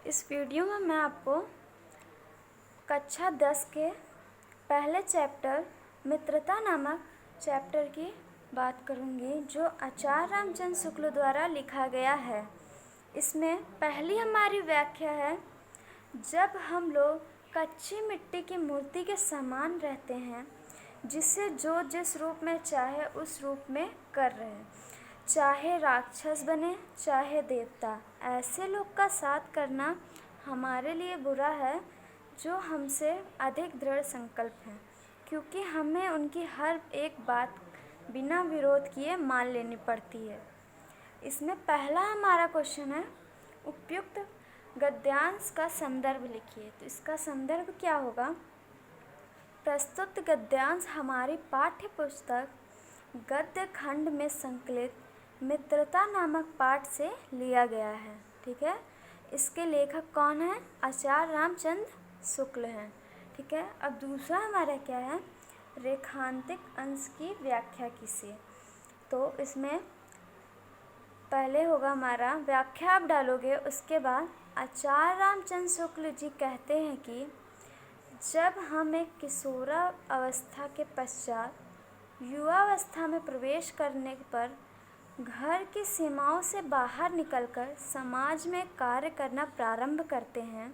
इस वीडियो में मैं आपको कक्षा 10 के पहले चैप्टर मित्रता नामक चैप्टर की बात करूंगी, जो आचार्य रामचंद्र शुक्ल द्वारा लिखा गया है। इसमें पहली हमारी व्याख्या है, जब हम लोग कच्ची मिट्टी की मूर्ति के समान रहते हैं, जिसे जो जिस रूप में चाहे उस रूप में कर रहे हैं, चाहे राक्षस बने चाहे देवता, ऐसे लोग का साथ करना हमारे लिए बुरा है जो हमसे अधिक दृढ़ संकल्प हैं, क्योंकि हमें उनकी हर एक बात बिना विरोध किए मान लेनी पड़ती है। इसमें पहला हमारा क्वेश्चन है, उपयुक्त गद्यांश का संदर्भ लिखिए। तो इसका संदर्भ क्या होगा? प्रस्तुत गद्यांश हमारी पाठ्य पुस्तक गद्य खंड में संकलित मित्रता नामक पाठ से लिया गया है। ठीक है, इसके लेखक कौन है? आचार्य रामचंद्र शुक्ल हैं। ठीक है, अब दूसरा हमारा क्या है? रेखांतिक अंश की व्याख्या कीजिए। तो इसमें पहले होगा हमारा व्याख्या आप डालोगे, उसके बाद आचार्य रामचंद्र शुक्ल जी कहते हैं कि जब हम एक किशोरा अवस्था के पश्चात युवावस्था में प्रवेश करने पर घर की सीमाओं से बाहर निकलकर समाज में कार्य करना प्रारंभ करते हैं,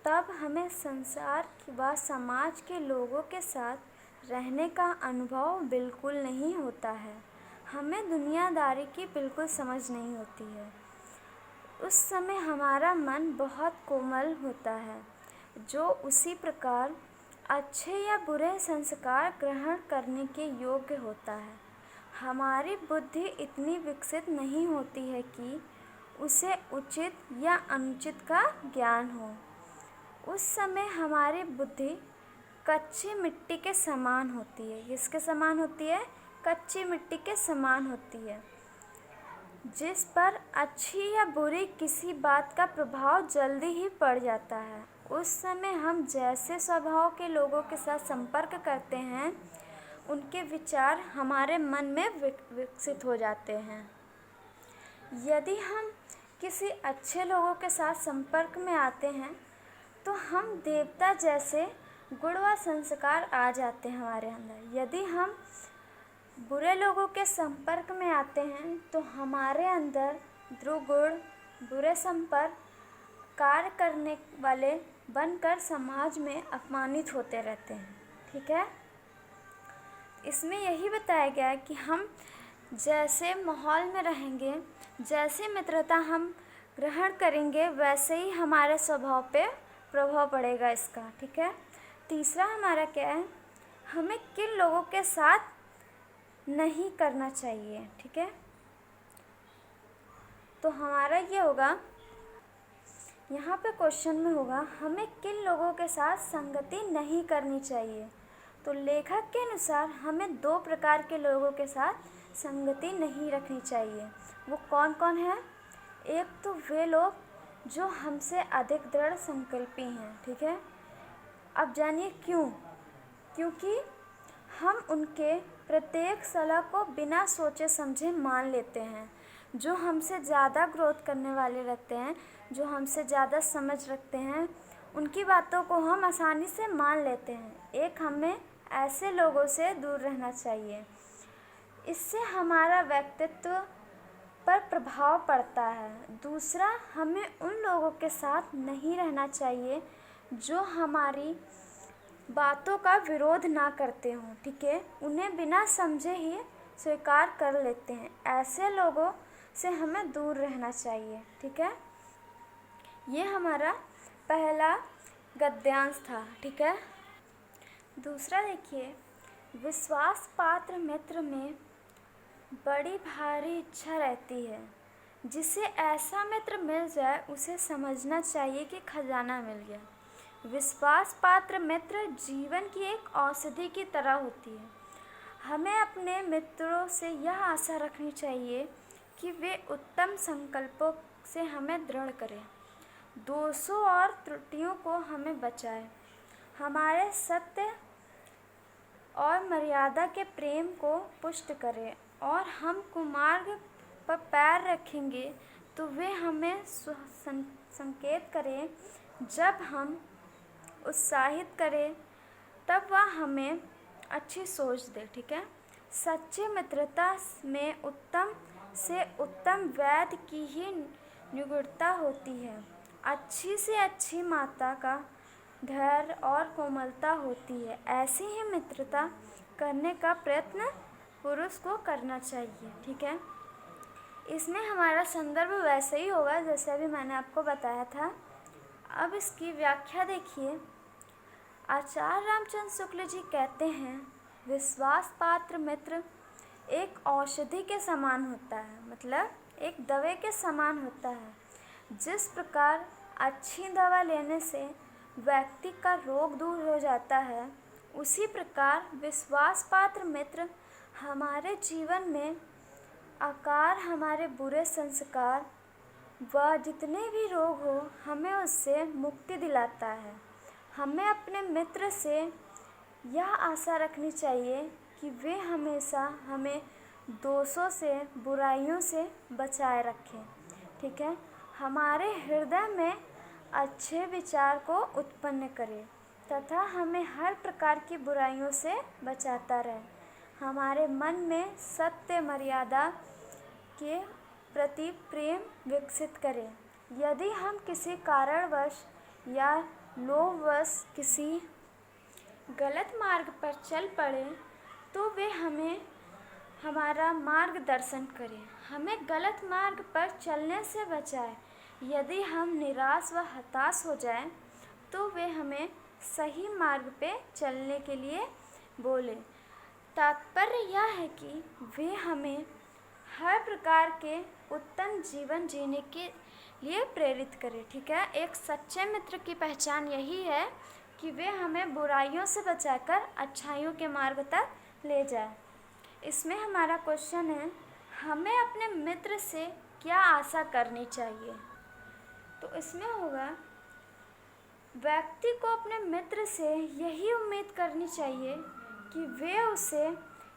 तब हमें संसार व समाज के लोगों के साथ रहने का अनुभव बिल्कुल नहीं होता है। हमें दुनियादारी की बिल्कुल समझ नहीं होती है। उस समय हमारा मन बहुत कोमल होता है, जो उसी प्रकार अच्छे या बुरे संस्कार ग्रहण करने के योग्य होता है। हमारी बुद्धि इतनी विकसित नहीं होती है कि उसे उचित या अनुचित का ज्ञान हो। उस समय हमारी बुद्धि कच्ची मिट्टी के समान होती है। किसके समान होती है? कच्ची मिट्टी के समान होती है, जिस पर अच्छी या बुरी किसी बात का प्रभाव जल्दी ही पड़ जाता है। उस समय हम जैसे स्वभाव के लोगों के साथ संपर्क करते हैं, उनके विचार हमारे मन में विकसित हो जाते हैं। यदि हम किसी अच्छे लोगों के साथ संपर्क में आते हैं, तो हम देवता जैसे गुण व संस्कार आ जाते हैं हमारे अंदर। यदि हम बुरे लोगों के संपर्क में आते हैं, तो हमारे अंदर दुर्गुण, बुरे संपर्क कार्य करने वाले बनकर समाज में अपमानित होते रहते हैं। ठीक है, इसमें यही बताया गया है कि हम जैसे माहौल में रहेंगे, जैसे मित्रता हम ग्रहण करेंगे, वैसे ही हमारे स्वभाव पे प्रभाव पड़ेगा इसका। ठीक है, तीसरा हमारा क्या है? हमें किन लोगों के साथ नहीं करना चाहिए। ठीक है, तो हमारा ये होगा, यहाँ पे क्वेश्चन में होगा हमें किन लोगों के साथ संगति नहीं करनी चाहिए। तो लेखक के अनुसार हमें 2 प्रकार के लोगों के साथ संगति नहीं रखनी चाहिए। वो कौन कौन है? एक तो वे लोग जो हमसे अधिक दृढ़ संकल्पी हैं। ठीक है, अब जानिए क्यों? क्योंकि हम उनके प्रत्येक सलाह को बिना सोचे समझे मान लेते हैं। जो हमसे ज़्यादा ग्रोथ करने वाले रहते हैं, जो हमसे ज़्यादा समझ रखते हैं, उनकी बातों को हम आसानी से मान लेते हैं। हमें ऐसे लोगों से दूर रहना चाहिए। इससे हमारा व्यक्तित्व पर प्रभाव पड़ता है। दूसरा, हमें उन लोगों के साथ नहीं रहना चाहिए जो हमारी बातों का विरोध ना करते हों। ठीक है, उन्हें बिना समझे ही स्वीकार कर लेते हैं। ऐसे लोगों से हमें दूर रहना चाहिए। ठीक है, ये हमारा पहला गद्यांश था। ठीक है, दूसरा देखिए, विश्वास पात्र मित्र में बड़ी भारी इच्छा रहती है। जिसे ऐसा मित्र मिल जाए, उसे समझना चाहिए कि खजाना मिल गया। विश्वास पात्र मित्र जीवन की एक औषधि की तरह होती है। हमें अपने मित्रों से यह आशा रखनी चाहिए कि वे उत्तम संकल्पों से हमें दृढ़ करें, दोषों और त्रुटियों को हमें बचाएं, हमारे सत्य और मर्यादा के प्रेम को पुष्ट करें, और हम कुमार्ग पर पैर रखेंगे तो वे हमें संकेत करें। जब हम उत्साहित करें तब वह हमें अच्छी सोच दे। ठीक है। सच्ची मित्रता में उत्तम से उत्तम वैद्य की ही निगूढ़ता होती है। अच्छी से अच्छी माता का धैर्य और कोमलता होती है। ऐसी ही मित्रता करने का प्रयत्न पुरुष को करना चाहिए। ठीक है। इसमें हमारा संदर्भ वैसे ही होगा जैसे अभी मैंने आपको बताया था। अब इसकी व्याख्या देखिए। आचार्य रामचंद्र शुक्ल जी कहते हैं, विश्वास पात्र मित्र एक औषधि के समान होता है, मतलब एक दवा के समान होता है। जिस प्रकार अच्छी दवा लेने से व्यक्ति का रोग दूर हो जाता है, उसी प्रकार विश्वास पात्र मित्र हमारे जीवन में आकार हमारे बुरे संस्कार व जितने भी रोग हो हमें उससे मुक्ति दिलाता है। हमें अपने मित्र से यह आशा रखनी चाहिए कि वे हमेशा हमें दोषों से, बुराइयों से बचाए रखें। ठीक है। हमारे हृदय में अच्छे विचार को उत्पन्न करें तथा हमें हर प्रकार की बुराइयों से बचाता रहे। हमारे मन में सत्य, मर्यादा के प्रति प्रेम विकसित करें। यदि हम किसी कारणवश या लोभवश किसी गलत मार्ग पर चल पड़े तो वे हमें हमारा मार्गदर्शन करें, हमें गलत मार्ग पर चलने से बचाए। यदि हम निराश व हताश हो जाएं तो वे हमें सही मार्ग पे चलने के लिए बोले। तात्पर्य यह है कि वे हमें हर प्रकार के उत्तम जीवन जीने के लिए प्रेरित करें। ठीक है। एक सच्चे मित्र की पहचान यही है कि वे हमें बुराइयों से बचाकर अच्छाइयों के मार्ग तक ले जाए। इसमें हमारा क्वेश्चन है, हमें अपने मित्र से क्या आशा करनी चाहिए? तो इसमें होगा, व्यक्ति को अपने मित्र से यही उम्मीद करनी चाहिए कि वे उसे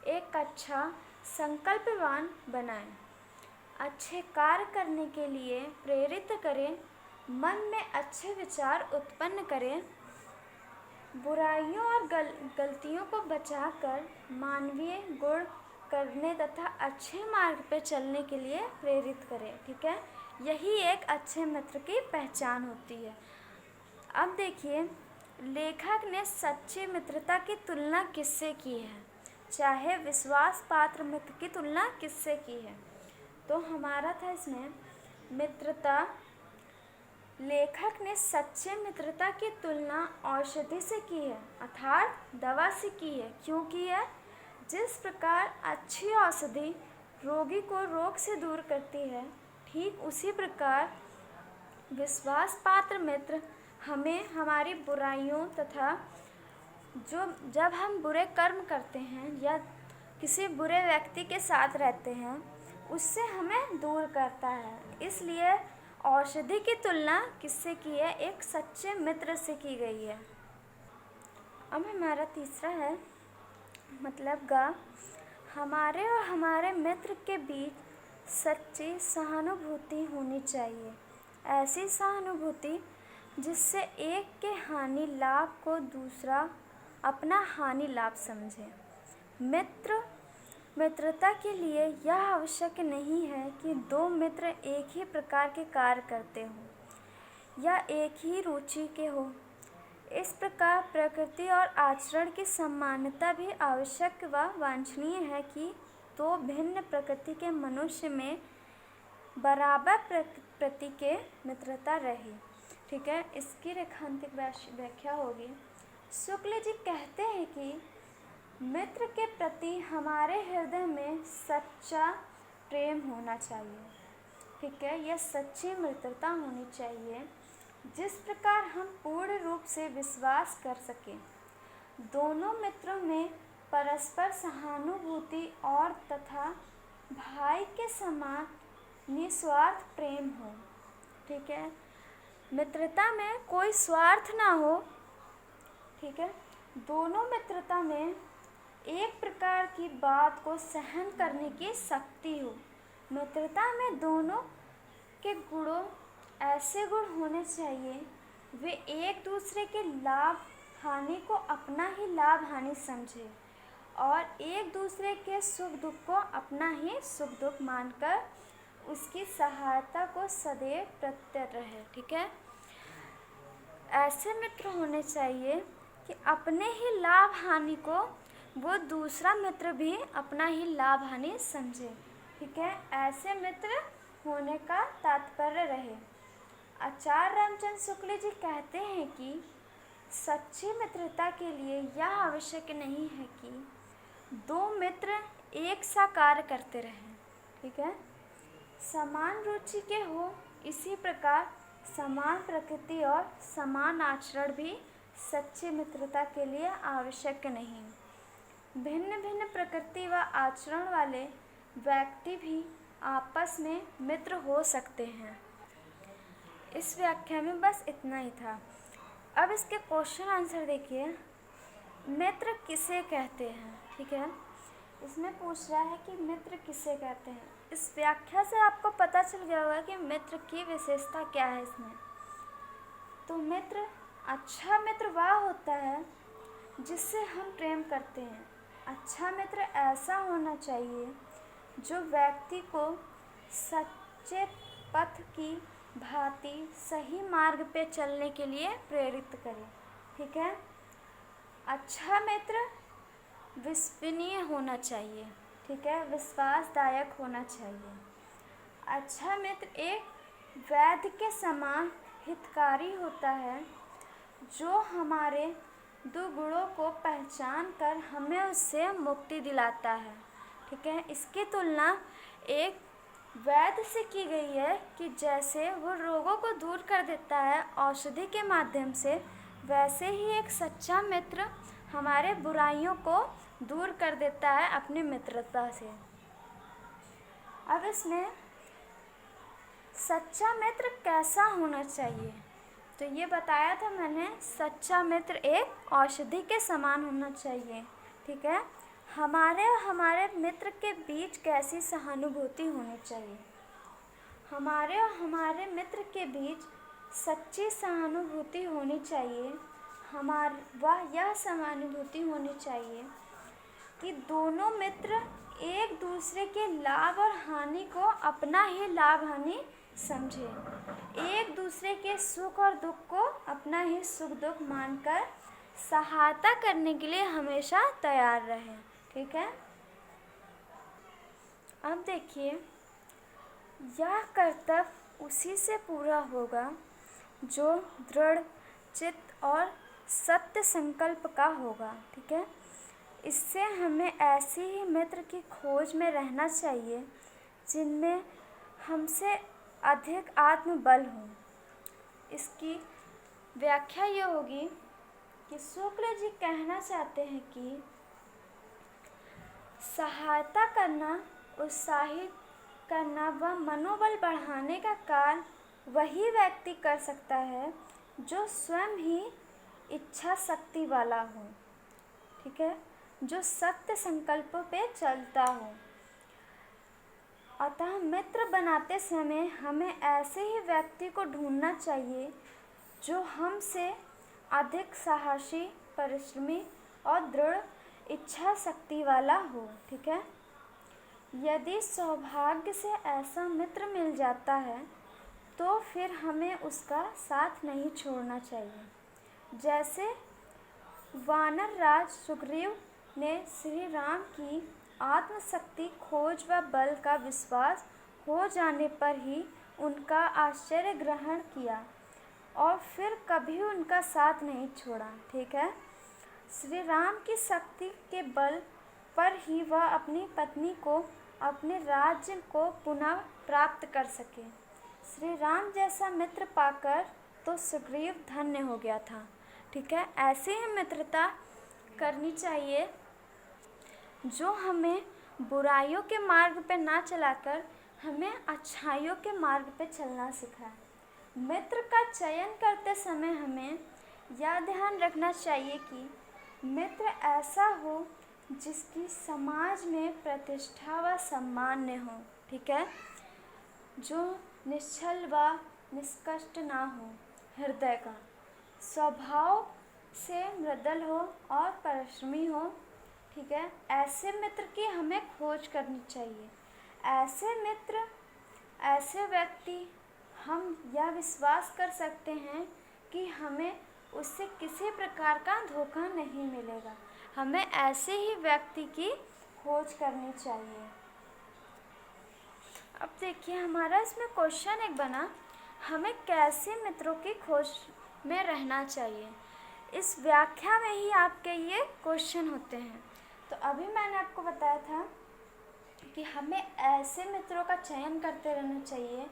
एक अच्छा संकल्पवान बनाएं, अच्छे कार्य करने के लिए प्रेरित करें, मन में अच्छे विचार उत्पन्न करें, बुराइयों और गलतियों को बचाकर मानवीय गुण करने तथा अच्छे मार्ग पर चलने के लिए प्रेरित करें। ठीक है। यही एक अच्छे मित्र की पहचान होती है। अब देखिए, लेखक ने सच्ची मित्रता की तुलना किससे की है, चाहे विश्वास पात्र मित्र की तुलना किससे की है? तो हमारा था इसमें मित्रता, लेखक ने सच्चे मित्रता की तुलना औषधि से की है, अर्थात दवा से की है। क्यों की है? जिस प्रकार अच्छी औषधि रोगी को रोग से दूर करती है, ठीक उसी प्रकार विश्वास पात्र मित्र हमें हमारी बुराइयों तथा जब हम बुरे कर्म करते हैं या किसी बुरे व्यक्ति के साथ रहते हैं, उससे हमें दूर करता है। इसलिए औषधि की तुलना किससे की है? एक सच्चे मित्र से की गई है। अब हमारा तीसरा है मतलब गा, हमारे और हमारे मित्र के बीच सच्ची सहानुभूति होनी चाहिए। ऐसी सहानुभूति जिससे एक के हानि लाभ को दूसरा अपना हानि लाभ समझे। मित्रता के लिए यह आवश्यक नहीं है कि दो मित्र एक ही प्रकार के कार्य करते हों या एक ही रुचि के हो। इस प्रकार प्रकृति और आचरण की समानता भी आवश्यक व वांछनीय है कि दो भिन्न प्रकृति के मनुष्य में बराबर प्रकृति के मित्रता रहे। ठीक है। इसकी रेखांकित व्याख्या होगी। शुक्ल जी कहते हैं कि मित्र के प्रति हमारे हृदय में सच्चा प्रेम होना चाहिए। ठीक है। यह सच्ची मित्रता होनी चाहिए जिस प्रकार हम पूर्ण रूप से विश्वास कर सकें। दोनों मित्रों में परस्पर सहानुभूति और तथा भाई के समान निस्वार्थ प्रेम हो। ठीक है। मित्रता में कोई स्वार्थ ना हो। ठीक है। दोनों मित्रता में एक प्रकार की बात को सहन करने की शक्ति हो। मित्रता में दोनों के गुणों ऐसे गुण होने चाहिए वे एक दूसरे के लाभ हानि को अपना ही लाभ हानि समझे और एक दूसरे के सुख दुख को अपना ही सुख दुख मानकर उसकी सहायता को सदैव प्रत्यत रहे। ठीक है, ऐसे मित्र होने चाहिए कि अपने ही लाभ हानि को वो दूसरा मित्र भी अपना ही लाभ हानि समझे। ठीक है, ऐसे मित्र होने का तात्पर्य रहे। आचार्य रामचंद्र शुक्ल जी कहते हैं कि सच्ची मित्रता के लिए यह आवश्यक नहीं है कि दो मित्र एक सा कार्य करते रहें। ठीक है, समान रुचि के हो, इसी प्रकार समान प्रकृति और समान आचरण भी सच्ची मित्रता के लिए आवश्यक नहीं। भिन्न भिन्न प्रकृति व आचरण वाले व्यक्ति भी आपस में मित्र हो सकते हैं। इस व्याख्या में बस इतना ही था। अब इसके क्वेश्चन आंसर देखिए। मित्र किसे कहते हैं? ठीक है, इसमें पूछ रहा है कि मित्र किसे कहते हैं। इस व्याख्या से आपको पता चल गया होगा कि मित्र की विशेषता क्या है इसमें। तो मित्र, अच्छा मित्र वह होता है जिससे हम प्रेम करते हैं। अच्छा मित्र ऐसा होना चाहिए जो व्यक्ति को सच्चे पथ की भांति सही मार्ग पे चलने के लिए प्रेरित करे। ठीक है, अच्छा मित्र विश्वसनीय होना चाहिए। ठीक है, विश्वासदायक होना चाहिए। अच्छा मित्र एक वैद्य के समान हितकारी होता है जो हमारे दुर्गुणों को पहचान कर हमें उससे मुक्ति दिलाता है। ठीक है, इसकी तुलना एक वैद्य से की गई है कि जैसे वो रोगों को दूर कर देता है औषधि के माध्यम से, वैसे ही एक सच्चा मित्र हमारे बुराइयों को दूर कर देता है अपनी मित्रता से। अब इसमें सच्चा मित्र कैसा होना चाहिए, तो ये बताया था मैंने। सच्चा मित्र एक औषधि के समान होना चाहिए। ठीक है, हमारे और हमारे मित्र के बीच कैसी सहानुभूति होनी चाहिए। हमारे और हमारे मित्र के बीच सच्ची सहानुभूति होनी चाहिए। यह सहानुभूति होनी चाहिए कि दोनों मित्र एक दूसरे के लाभ और हानि को अपना ही लाभ हानि समझे, एक दूसरे के सुख और दुख को अपना ही सुख दुख मानकर सहायता करने के लिए हमेशा तैयार रहे। ठीक है, अब देखिए, यह कर्तव्य उसी से पूरा होगा जो दृढ़ चित्त और सत्य संकल्प का होगा। ठीक है, इससे हमें ऐसे ही मित्र की खोज में रहना चाहिए जिनमें हमसे अधिक आत्मबल हो। इसकी व्याख्या ये होगी कि शुक्ल जी कहना चाहते हैं कि सहायता करना, उत्साहित करना व मनोबल बढ़ाने का कार्य वही व्यक्ति कर सकता है जो स्वयं ही इच्छा शक्ति वाला हो। ठीक है, जो सत्य संकल्पों पे चलता हो। अतः मित्र बनाते समय हमें ऐसे ही व्यक्ति को ढूंढना चाहिए जो हमसे अधिक साहसी, परिश्रमी और दृढ़ इच्छा शक्ति वाला हो। ठीक है, यदि सौभाग्य से ऐसा मित्र मिल जाता है तो फिर हमें उसका साथ नहीं छोड़ना चाहिए। जैसे वानर राज सुग्रीव ने श्री राम की आत्मशक्ति, खोज व बल का विश्वास हो जाने पर ही उनका आश्चर्य ग्रहण किया और फिर कभी उनका साथ नहीं छोड़ा। ठीक है, श्री राम की शक्ति के बल पर ही वह अपनी पत्नी को, अपने राज्य को पुनः प्राप्त कर सके। श्री राम जैसा मित्र पाकर तो सुग्रीव धन्य हो गया था। ठीक है, ऐसे ही मित्रता करनी चाहिए जो हमें बुराइयों के मार्ग पे ना चलाकर हमें अच्छाइयों के मार्ग पे चलना सिखाए। मित्र का चयन करते समय हमें यह ध्यान रखना चाहिए कि मित्र ऐसा हो जिसकी समाज में प्रतिष्ठा व सम्मान्य हो। ठीक है, जो निश्चल व निष्कष्ट ना हो, हृदय का स्वभाव से मृदुल हो और परिश्रमी हो। ठीक है, ऐसे मित्र की हमें खोज करनी चाहिए। ऐसे मित्र, ऐसे व्यक्ति हम यह विश्वास कर सकते हैं कि हमें उससे किसी प्रकार का धोखा नहीं मिलेगा। हमें ऐसे ही व्यक्ति की खोज करनी चाहिए। अब देखिए हमारा इसमें क्वेश्चन एक बना, हमें कैसे मित्रों की खोज में रहना चाहिए। इस व्याख्या में ही आपके ये क्वेश्चन होते हैं। तो अभी मैंने आपको बताया था कि हमें ऐसे मित्रों का चयन करते रहना चाहिए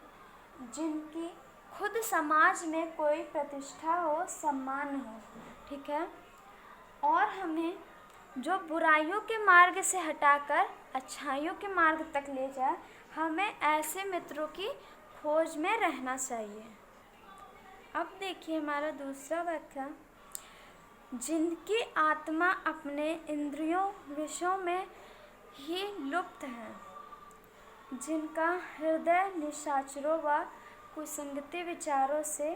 जिनकी खुद समाज में कोई प्रतिष्ठा हो, सम्मान हो। ठीक है, और हमें जो बुराइयों के मार्ग से हटाकर अच्छाइयों के मार्ग तक ले जाए, हमें ऐसे मित्रों की खोज में रहना चाहिए। अब देखिए हमारा दूसरा व्याख्या, जिनकी आत्मा अपने इंद्रियों विषयों में ही लुप्त है, जिनका हृदय निशाचरों व कुसंगति विचारों से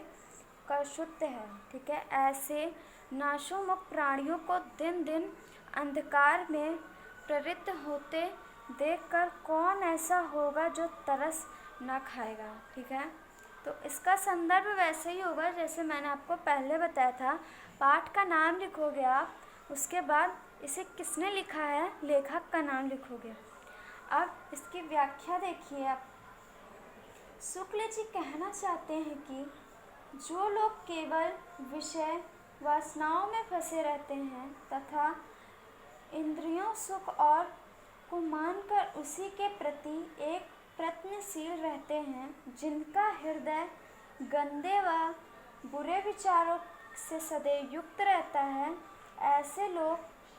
कलुषित है। ठीक है, ऐसे नाशोन्मुख प्राणियों को दिन दिन अंधकार में प्रवृत्त होते देखकर कौन ऐसा होगा जो तरस न खाएगा। ठीक है, तो इसका संदर्भ वैसे ही होगा जैसे मैंने आपको पहले बताया था। पाठ का नाम लिखोगे आप, उसके बाद इसे किसने लिखा है, लेखक का नाम लिखोगे। अब इसकी व्याख्या देखिए आप। शुक्ल जी कहना चाहते हैं कि जो लोग केवल विषय वासनाओं में फंसे रहते हैं तथा इंद्रियों सुख और को मानकर उसी के प्रति एक प्रयत्नशील रहते हैं, जिनका हृदय गंदे व बुरे विचारों से सदैव युक्त रहता है, ऐसे लोग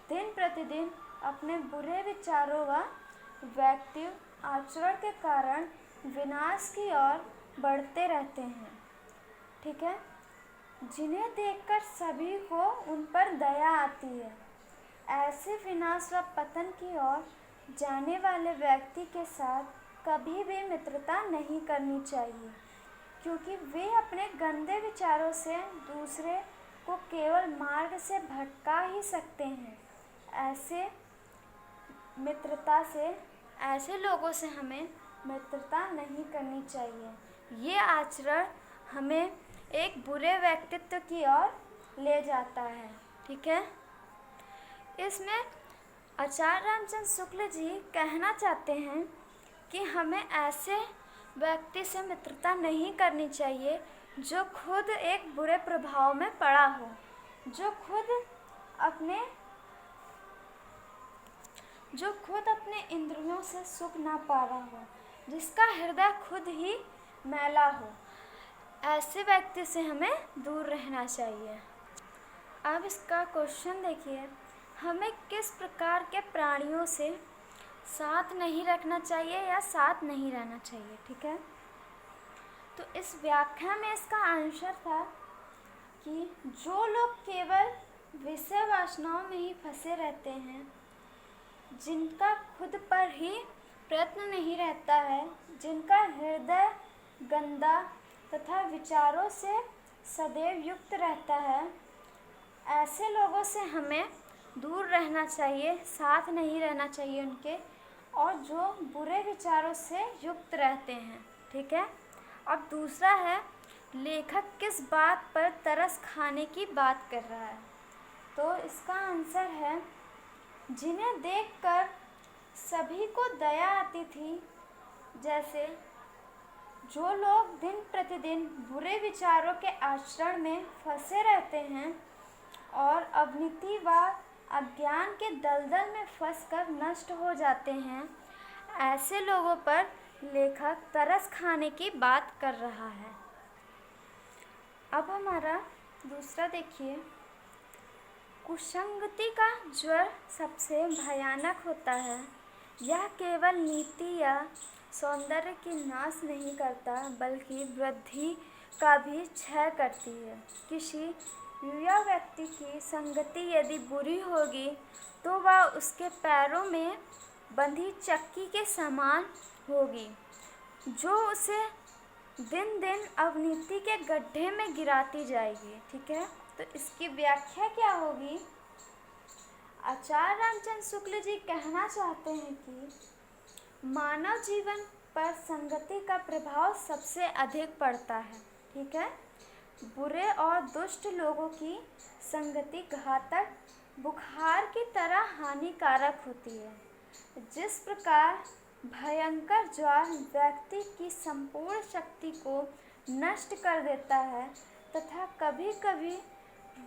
दिन प्रतिदिन अपने बुरे विचारों व वैयक्तिक आचरण के कारण विनाश की ओर बढ़ते रहते हैं। ठीक है, जिन्हें देखकर सभी को उन पर दया आती है। ऐसे विनाश व पतन की ओर जाने वाले व्यक्ति के साथ कभी भी मित्रता नहीं करनी चाहिए, क्योंकि वे अपने गंदे विचारों से दूसरे को केवल मार्ग से भटका ही सकते हैं। ऐसे लोगों से हमें मित्रता नहीं करनी चाहिए। ये आचरण हमें एक बुरे व्यक्तित्व की ओर ले जाता है। ठीक है, इसमें आचार्य रामचंद्र शुक्ल जी कहना चाहते हैं कि हमें ऐसे व्यक्ति से मित्रता नहीं करनी चाहिए जो खुद एक बुरे प्रभाव में पड़ा हो, जो खुद अपने इंद्रियों से सुख ना पा रहा हो, जिसका हृदय खुद ही मैला हो। ऐसे व्यक्ति से हमें दूर रहना चाहिए। अब इसका क्वेश्चन देखिए, हमें किस प्रकार के प्राणियों से साथ नहीं रखना चाहिए या साथ नहीं रहना चाहिए। ठीक है, तो इस व्याख्या में इसका आंसर था कि जो लोग केवल विषय वासनाओं में ही फंसे रहते हैं, जिनका खुद पर ही प्रयत्न नहीं रहता है, जिनका हृदय गंदा तथा विचारों से सदैव युक्त रहता है, ऐसे लोगों से हमें दूर रहना चाहिए, साथ नहीं रहना चाहिए उनके, और जो बुरे विचारों से युक्त रहते हैं। ठीक है, अब दूसरा है, लेखक किस बात पर तरस खाने की बात कर रहा है। तो इसका आंसर है, जिन्हें देखकर सभी को दया आती थी, जैसे जो लोग दिन प्रतिदिन बुरे विचारों के आचरण में फंसे रहते हैं और अवनीति व अज्ञान के दलदल में फंसकर नष्ट हो जाते हैं, ऐसे लोगों पर लेखक तरस खाने की बात कर रहा है। अब हमारा दूसरा देखिए, कुसंगति का ज्वर सबसे भयानक होता है। यह केवल नीति या सौंदर्य की नाश नहीं करता, बल्कि वृद्धि का भी क्षय करती है। किसी युवा व्यक्ति की संगति यदि बुरी होगी तो वह उसके पैरों में बंधी चक्की के समान होगी, जो उसे दिन दिन अवनीति के गड्ढे में गिराती जाएगी। ठीक है, तो इसकी व्याख्या क्या होगी? आचार्य रामचंद्र शुक्ल जी कहना चाहते हैं कि मानव जीवन पर संगति का प्रभाव सबसे अधिक पड़ता है। ठीक है, बुरे और दुष्ट लोगों की संगति घातक बुखार की तरह हानिकारक होती है। जिस प्रकार भयंकर ज्वर व्यक्ति की संपूर्ण शक्ति को नष्ट कर देता है तथा कभी कभी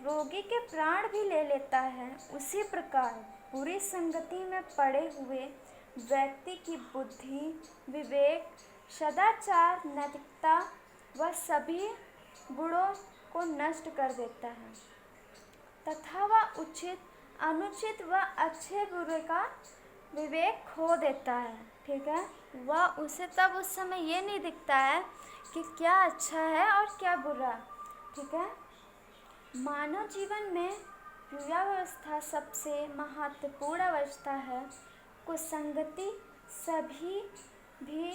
रोगी के प्राण भी ले लेता है, उसी प्रकार बुरी संगति में पड़े हुए व्यक्ति की बुद्धि, विवेक, सदाचार, नैतिकता व सभी गुणों को नष्ट कर देता है तथा वह उचित, अनुचित व अच्छे बुरे का विवेक खो देता है। ठीक है, वह उसे तब उस समय ये नहीं दिखता है कि क्या अच्छा है और क्या बुरा। ठीक है, मानव जीवन में क्रियावस्था सबसे महत्वपूर्ण अवस्था है। कुसंगति सभी भी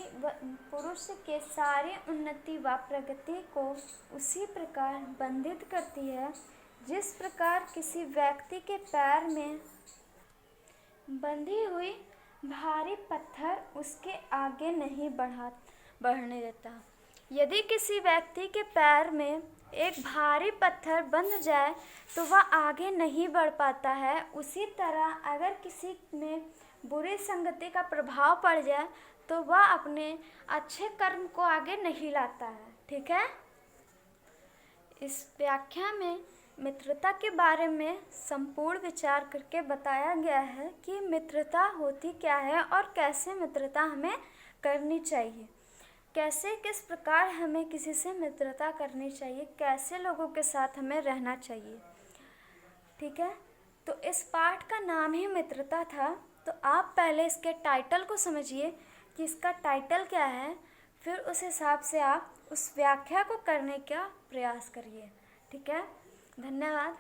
पुरुष के सारी उन्नति व प्रगति को उसी प्रकार बंधित करती है जिस प्रकार किसी व्यक्ति के पैर में बंधी हुई भारी पत्थर उसके आगे नहीं बढ़ने देता। यदि किसी व्यक्ति के पैर में एक भारी पत्थर बंध जाए तो वह आगे नहीं बढ़ पाता है। उसी तरह अगर किसी में बुरी संगति का प्रभाव पड़ जाए तो वह अपने अच्छे कर्म को आगे नहीं लाता है। ठीक है, इस व्याख्या में मित्रता के बारे में संपूर्ण विचार करके बताया गया है कि मित्रता होती क्या है और कैसे मित्रता हमें करनी चाहिए, कैसे किस प्रकार हमें किसी से मित्रता करनी चाहिए, कैसे लोगों के साथ हमें रहना चाहिए। ठीक है, तो इस पाठ का नाम ही मित्रता था। तो आप पहले इसके टाइटल को समझिए कि इसका टाइटल क्या है, फिर उस हिसाब से आप उस व्याख्या को करने का प्रयास करिए। ठीक है, धन्यवाद।